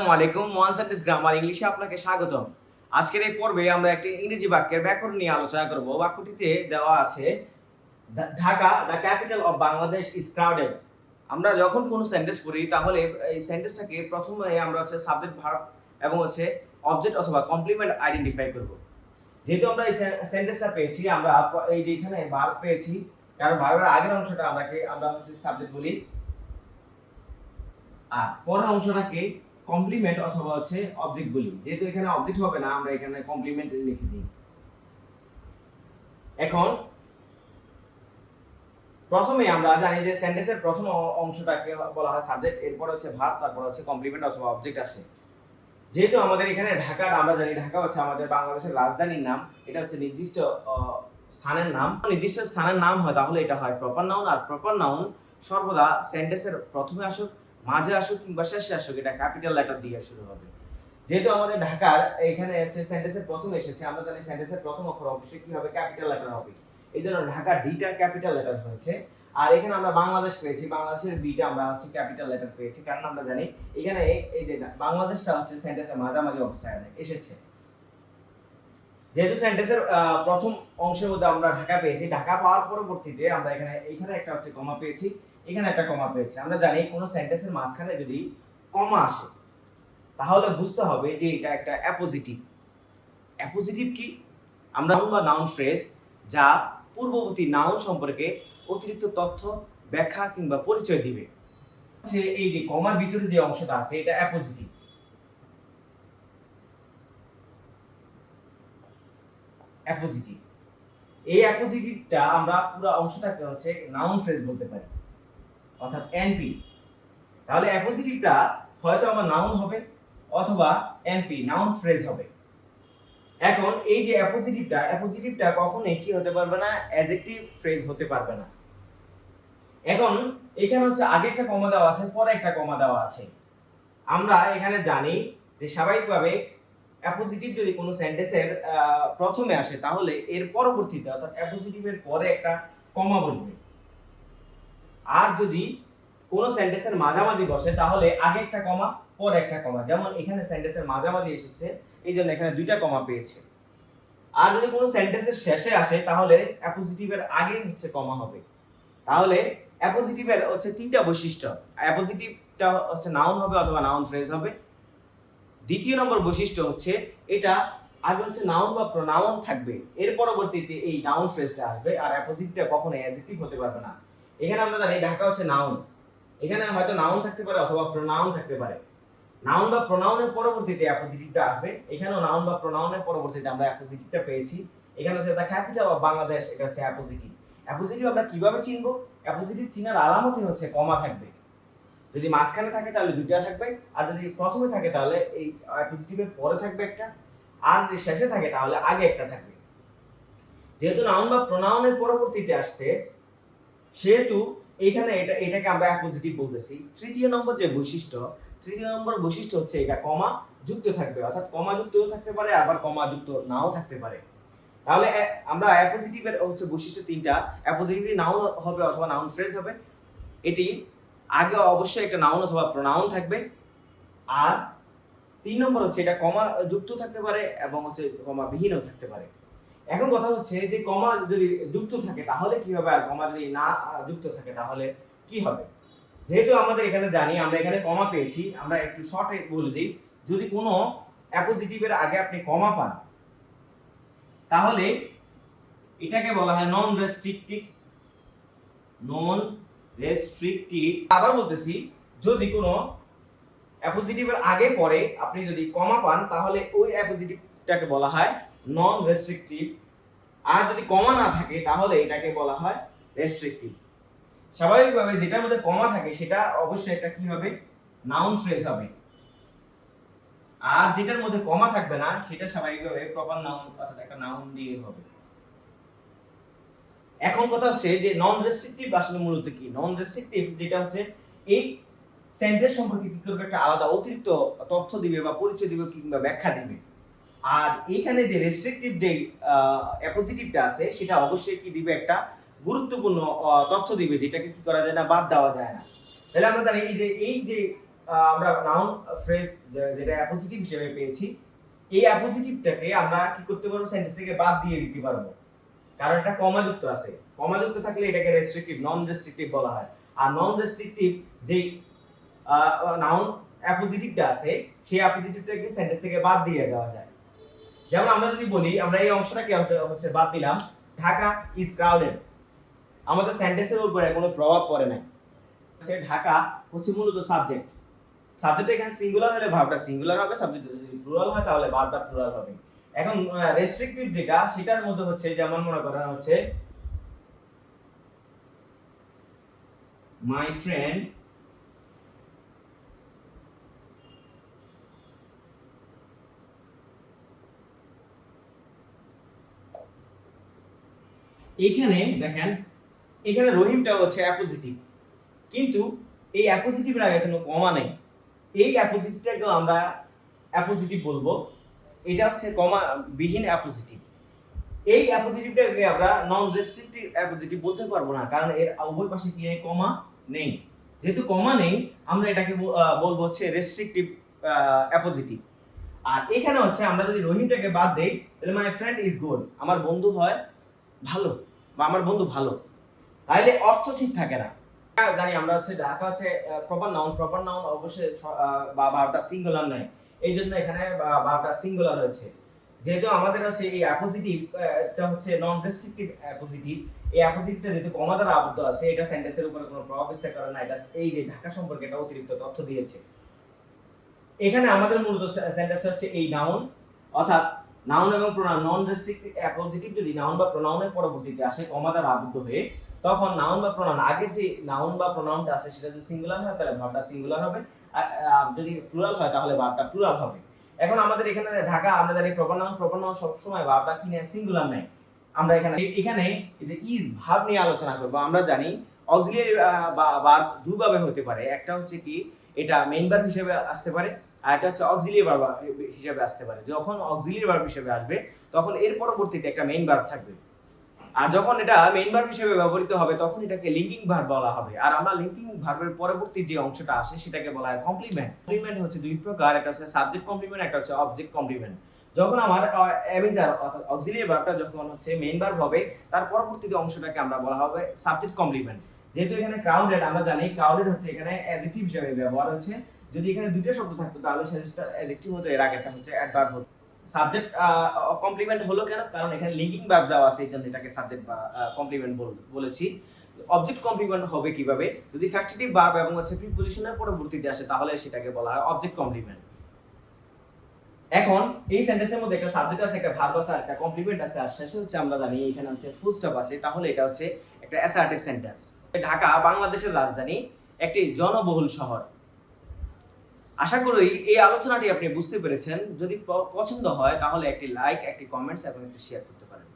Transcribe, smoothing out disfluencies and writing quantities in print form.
আসসালামু আলাইকুম। One sentence grammar ইংলিশে আপনাকে স্বাগতম। আজকের এই পর্বে আমরা একটি ইংরেজি বাক্যের ব্যাকরণ নিয়ে আলোচনা করব। বাক্যটিতে দেওয়া আছে Dhaka the capital of Bangladesh is crowded. আমরা যখন কোনো সেন্টেন্স পড়ি তাহলে এই সেন্টেন্সটাকে প্রথমে আমরা সাবজেক্ট ভার্ব এবং অবজেক্ট অথবা কমপ্লিমেন্ট আইডেন্টিফাই করব। যেহেতু আমরা এই সেন্টেন্সটা পেয়েছি, আমরা এই যে এখানে ভার্ব পেয়েছি, কারণ ভার্বের আগের অংশটা আমরা সাবজেক্ট বলি, আর পরের অংশটাকে কমপ্লিমেন্ট অথবা অবজেক্ট বলি। যেহেতু এখানে অবজেক্ট হবে না, আমরা এখানে কমপ্লিমেন্ট লিখে দিই। এখন প্রথমে আমরা জানি যে সেন্টেন্সের প্রথম অংশটাকে বলা হয় সাবজেক্ট, এরপর ভার্ব, তারপর কমপ্লিমেন্ট অথবা অবজেক্ট আসে। যেহেতু আমাদের এখানে ঢাকা, আমরা জানি ঢাকা আমাদের বাংলাদেশের রাজধানীর নাম। এটা নির্দিষ্ট স্থানের নাম। নির্দিষ্ট স্থানের নাম হয় তাহলে এটা হয় প্রপার নাউন। আর প্রপার নাউন সর্বদা সেন্টেন্সের প্রথমে আসুক, মাঝে আসুক কিংবা শেষে আসুক, এটা ক্যাপিটাল লেটার দিয়ে শুরু হবে। যেহেতু আমাদের ঢাকার এখানে সেন্টেন্সের প্রথম এসেছে, আমরা জানি সেন্টেন্সের প্রথম অক্ষর অবশ্যই কি হবে, ক্যাপিটাল লেটার হবে। এই জন্য ঢাকা ডিটা ক্যাপিটাল লেটার হয়েছে। আর এখানে আমরা বাংলাদেশ পেয়েছি, বাংলাদেশের বিটা আমরা ক্যাপিটাল লেটার পেয়েছি, কারণ আমরা জানি এখানে এই যে বাংলাদেশটা সেন্টেন্সের মাঝামাঝি অবস্থায় এসেছে। যেহেতু সেন্টেন্সের প্রথম অংশের মধ্যে আমরা ঢাকা পেয়েছি, ঢাকা পাওয়ার পরবর্তীতে আমরা এখানে একটা কমা পেয়েছি, এখানে একটা কমা পেয়েছি। আমরা জানি কোনো সেন্টেন্সের মাঝখানে যদি কমা আসে তাহলে বুঝতে হবে যে এটা একটা অ্যাপোজিটিভ। অ্যাপোজিটিভ কি? আমরা নাউন ফ্রেজ যা পূর্ববর্তী নাউন সম্পর্কে অতিরিক্ত তথ্য, ব্যাখ্যা কিংবা পরিচয় দিবে। এই যে কমার ভিতরে যে অংশটা আছে এটা অ্যাপোজিটিভ। অ্যাপোজিটিভ, এই অ্যাপোজিটিভটা আমরা পুরো অংশটাকে নাউন ফ্রেজ বলতে পারি, অর্থাৎ এনপি। তাহলে অ্যাপোজিটিভটা হয়তো আমার নাউন হবে অথবা এনপি নাউন ফ্রেজ হবে। এখন এই যে অ্যাপোজিটিভটা কখনোই কি হতে পারবে না, অ্যাডজেক্টিভ ফ্রেজ হতে পারবে না। এখন এখানে আগে একটা কমা দেওয়া আছে, পরে একটা কমা দেওয়া আছে। আমরা এখানে জানি যে স্বাভাবিকভাবে অ্যাপোজিটিভ যদি কোনো সেন্টেন্সের প্রথমে আসে তাহলে এর পরবর্তীতে অর্থাৎ অ্যাপোজিটিভের পরে একটা কমা বসবে। আর যদি কোনো সেন্টেন্সের মাঝামাঝি বসে তাহলে আগে একটা কমা, পরে একটা কমা। যেমন এখানে সেন্টেন্সের মাঝামাঝি এসেছে, এই জন্য এখানে দুইটা কমা পেয়েছে। আর যদি কোনো সেন্টেন্সের শেষে আসে তাহলে অ্যাপোজিটিভের আগে কমা হবে। তাহলে অ্যাপোজিটিভের তিনটা বৈশিষ্ট্য। অ্যাপোজিটিভটা নাউন হবে অথবা নাউন ফ্রেজ হবে। দ্বিতীয় নম্বর বৈশিষ্ট্য এটা আগে নাউন বা প্রোনাউন থাকবে, এর পরবর্তীতে এই নাউন ফ্রেজটা আসবে। আর অ্যাপোজিটিভটা কখনো অ্যাডজেক্টিভ হতে পারবে না। এখানে আমরা জানি ঢাকা নাউন, এখানে হয়তো নাউন থাকতে পারে অথবা প্রোনাউন থাকতে পারে। নাউন বা প্রোনাউনের পরবর্তীতে অ্যাপোজিটিভটা আসবে। এখানেও নাউন বা প্রোনাউনের পরবর্তীতে আমরা অ্যাপোজিটিভটা পেয়েছি। এখানে দ্য ক্যাপিটাল অফ বাংলাদেশ, এটা অ্যাপোজিটিভ। অ্যাপোজিটিভ আমরা কিভাবে চিনবো? অ্যাপোজিটিভ চিনার আলামতই কমা থাকবে। যদি মাঝখানে থাকে তাহলে দুইটা থাকবে, আর যদি প্রথমে থাকে তাহলে এই অ্যাপোজিটিভের পরে থাকবে একটা, আর যদি শেষে থাকে তাহলে আগে একটা থাকবে। যেহেতু নাউন বা প্রোনাউনের পরবর্তীতে আসছে সেহেতু এখানে এটাকে আমরা অ্যাপোজিটিভ বলতেছি। তৃতীয় নম্বর বৈশিষ্ট্য এটা কমা যুক্ত থাকবে, অর্থাৎ কমা যুক্তও থাকতে পারে আবার কমা যুক্ত নাও থাকতে পারে। তাহলে আমরা অ্যাপোজিটিভের বৈশিষ্ট্য তিনটা। অ্যাপোজিটিভ নাউন হবে অথবা নাউন ফ্রেজ হবে। এটি আগে অবশ্যই একটা নাউন অথবা প্রোনাউন থাকবে। আর তিন নম্বর এটা কমা যুক্ত থাকতে পারে এবং কমা বিহীনও থাকতে পারে। এখন কথা যে কমা যদি যুক্ত থাকে তাহলে কি হবে, আর কমা যদি না যুক্ত থাকে তাহলে কি হবে? যেহেতু আমাদের এখানে জানি আমরা এখানে কমা পেয়েছি, আমরা একটু শর্টে বলে দিই। যদি কোনো অ্যাপোজিটিভের আগে আপনি কমা পান তাহলে এটাকে বলা হয় নন রেস্ট্রিকটিভ। আবার বলতেছি, যদি কোনো অ্যাপোজিটিভের আগে পরে আপনি যদি কমা পান তাহলে ওই অ্যাপোজিটিভটাকে বলা হয় নন রেস্ট্রিকটিভ। আর যদি কমা না থাকে তাহলে এটাকে বলা হয় রেস্ট্রিকটিভ। স্বাভাবিকভাবে যেটার মধ্যে কমা থাকে সেটা অবশ্যই একটা কি হবে, নাউন ফ্রেজ হবে। আর যেটার মধ্যে কমা থাকবে না সেটা স্বাভাবিকভাবে প্রপার নাউন অর্থাৎ একটা নাউন দিয়ে হবে। এখন কথা যে নন রেস্ট্রিকটিভ আসলে মূলত কি? নন রেস্ট্রিকটিভ যেটা এই সেন্টেন্স সম্পর্কে কি করবে, একটা আলাদা অতিরিক্ত তথ্য দিবে বা পরিচয় দিবে কিংবা ব্যাখ্যা দিবে। আর এখানে যে রেস্ট্রিকটিভ যে অ্যাপোজিটিভটা আছে সেটা অবশ্যই কি দিবে, একটা গুরুত্বপূর্ণ তথ্য দিবে যেটাকে কি করা যায় না, বাদ দেওয়া যায় না। তাহলে আমরা জানি এই যে আমরা নাউন ফ্রেজ যেটা অ্যাপোজিটিভ হিসেবে পেয়েছি, এই অ্যাপোজিটিভটাকে আমরা কি করতে পারবো, সেন্টেন্স থেকে বাদ দিয়ে দিতে পারবো, কারণ এটা কমাযুক্ত আছে। কমাযুক্ত থাকলে এটাকে রেস্ট্রিক্টিভ, নন রেস্ট্রিক্টিভ বলা হয়। আর নন রেস্ট্রিক্টিভ যেই নাউন অ্যাপোজিটিভটা আছে, সেই অ্যাপোজিটিভটাকে সেন্টেন্স থেকে বাদ দিয়ে দেওয়া যায়। যেমন আমরা যদি বলি, আমরা এই অংশটাকে হচ্ছে বাদ দিলাম, ঢাকা ইজ ক্রাউডেড, আমাদের সেন্টেন্সের উপরে কোনো প্রভাব পড়ে না। ঢাকা হচ্ছে মূলত সাবজেক্ট। সাবজেক্ট এখানে সিঙ্গুলার হলে ভার্বটা সিঙ্গুলার হবে, সাবজেক্ট যদি প্লুরাল হয় তাহলে ভার্বটা প্লুরাল হবে। এখন রেস্ট্রিক্টিভ যেটা, সেটার মধ্যে হচ্ছে যেমন মনে করেন হচ্ছে মাই ফ্রেন্ড এখানে দেখেন, এখানে রহিমটা হচ্ছে অ্যাপোজিটিভ, কিন্তু এই অ্যাপোজিটিভের আগে কোনো কমা নেই। এই অ্যাপোজিটিভটাকে আমরা অ্যাপোজিটিভ বলবো, এটা হচ্ছে কমা বিহীন অ্যাপোজিটিভ। এই অ্যাপোজিটিভটাকে আমরা নন রেস্ট্রিক্টিভ অ্যাপোজিটিভ বলতে পারবো না, কারণ এর উভয় পাশে কি নেই, কমা নেই। যেহেতু কমা নেই, আমরা এটাকে বলবো হচ্ছে রেস্ট্রিক্টিভ অ্যাপোজিটিভ। আর এখানে হচ্ছে আমরা যদি রহিমটাকে বাদ দেই, তাহলে মাই ফ্রেন্ড ইজ গুড, আমার বন্ধু হয় ভালো, বা আমার বন্ধু ভালো, তাহলে অর্থ ঠিক থাকে না। জানি আমরা হচ্ছে ঢাকা হচ্ছে প্রপার নাউন অবশ্যই বা ভার্বটা সিঙ্গুলার নয়, এই জন্য এখানে ভার্বটা সিঙ্গুলার হয়েছে। যেহেতু আমাদের হচ্ছে এই অ্যাপোজিটিভ এটা হচ্ছে নন রেস্ট্রিক্টিভ অ্যাপোজিটিভ, এই অ্যাপোজিটিভটা যেহেতু কমা দ্বারা আবদ্ধ আছে, এটা সেন্টেন্সের উপরে কোনো প্রভাব বিস্তার করে না। এটা এই যে ঢাকা সম্পর্কে এটা অতিরিক্ত তথ্য দিয়েছে। এখানে আমাদের মূলত সেন্টেন্স হচ্ছে এই নাউন, অর্থাৎ নাউন এবং প্রোনাউন, নন রেস্ট্রিক্টিভ অ্যাপোজিটিভ যদি নাউন বা প্রোনাউনের পরবর্তীতে আসে কমা দ্বারা আবদ্ধ হয়ে, তখন নাউন বা প্রোনাউন, আগে যে নাউন বা প্রোনাউনটা আছে সেটা যদি সিঙ্গুলার হয় তাহলে ভার্বটা সিঙ্গুলার হবে, আর যদি প্লুরাল হয় তাহলে ভার্বটা প্লুরাল হবে। এখন আমাদের এখানে ঢাকা, আমরা জানি প্রপার নাউন সব সময় ভার্বটা কি নেয়, সিঙ্গুলার নেয়। আমরা এখানে এই যে ইজ ভার্ব নিয়ে আলোচনা করব। আমরা জানি অক্সিলিয়ারি বা ভার্ব দুইভাবে হতে পারে, একটা হচ্ছে কি এটা মেইন ভার্ব হিসেবে আসতে পারে, আর এটা হচ্ছে অক্সিলিয়ারি ভার্ব হিসেবে আসতে পারে। যখন অক্সিলিয়ারি ভার্ব হিসেবে আসবে তখন এর পরবর্তীতে একটা মেইন ভার্ব থাকবে, আর যখন এটা মেইন ভার্ব হিসেবে ব্যবহৃত হবে তখন এটাকে লিঙ্কিং ভার্ব বলা হবে। আর আমরা লিঙ্কিং ভার্বের পরবর্তী যে অংশটা আসে সেটাকে বলা হয় কমপ্লিমেন্ট। কমপ্লিমেন্ট হচ্ছে দুই প্রকার, একটা হচ্ছে সাবজেক্ট কমপ্লিমেন্ট, একটা হচ্ছে অবজেক্ট কমপ্লিমেন্ট। যখন আমার অ্যামিজার অর্থাৎ অক্সিলিয়ারি ভার্বটা যখন হচ্ছে মেইন ভার্ব হবে, তার পরবর্তী অংশটাকে আমরা বলা হবে সাবজেক্ট কমপ্লিমেন্ট। যেহেতু এখানে ক্রাউডেড, আমরা জানি ক্রাউডেড হচ্ছে এখানে অ্যাডজেক্টিভ হিসেবে ব্যবহার হচ্ছে। যদি এখানে দুটো শব্দ থাকতো তাহলে সেটা অ্যাডজেক্টিভ হতো, এর আগেরটা হচ্ছে অ্যাডভার্ব হতো। সাবজেক্ট কমপ্লিমেন্ট হলো কেন, কারণ এখানে লিঙ্কিং ভার্ব দেওয়া আছে, এই জন্য এটাকে সাবজেক্ট বা কমপ্লিমেন্ট বলেছি। অবজেক্ট কমপ্লিমেন্ট হবে কিভাবে, যদি ফ্যাক্টিটিভ ভার্ব এবং হচ্ছে প্রিপোজিশনের পরবর্তীতে আসে তাহলে সেটাকে বলা হয় অবজেক্ট কমপ্লিমেন্ট। এখন এই সেন্টেন্সের মধ্যে একটা সাবজেক্ট আছে, একটা ভার্ব আছে, আর একটা কমপ্লিমেন্ট আছে, আর শেষে হচ্ছে আমরা জানি এখানে হচ্ছে ফুল স্টপ আছে, তাহলে এটা হচ্ছে একটা অ্যাসার্টিভ সেন্টেন্স। ঢাকা বাংলাদেশের রাজধানী, একটি জনবহুল শহর। আশা করি এই আলোচনাটি আপনি বুঝতে পেরেছেন। যদি পছন্দ হয় তাহলে একটি লাইক, একটি কমেন্টস এবং একটি শেয়ার করতে পারেন।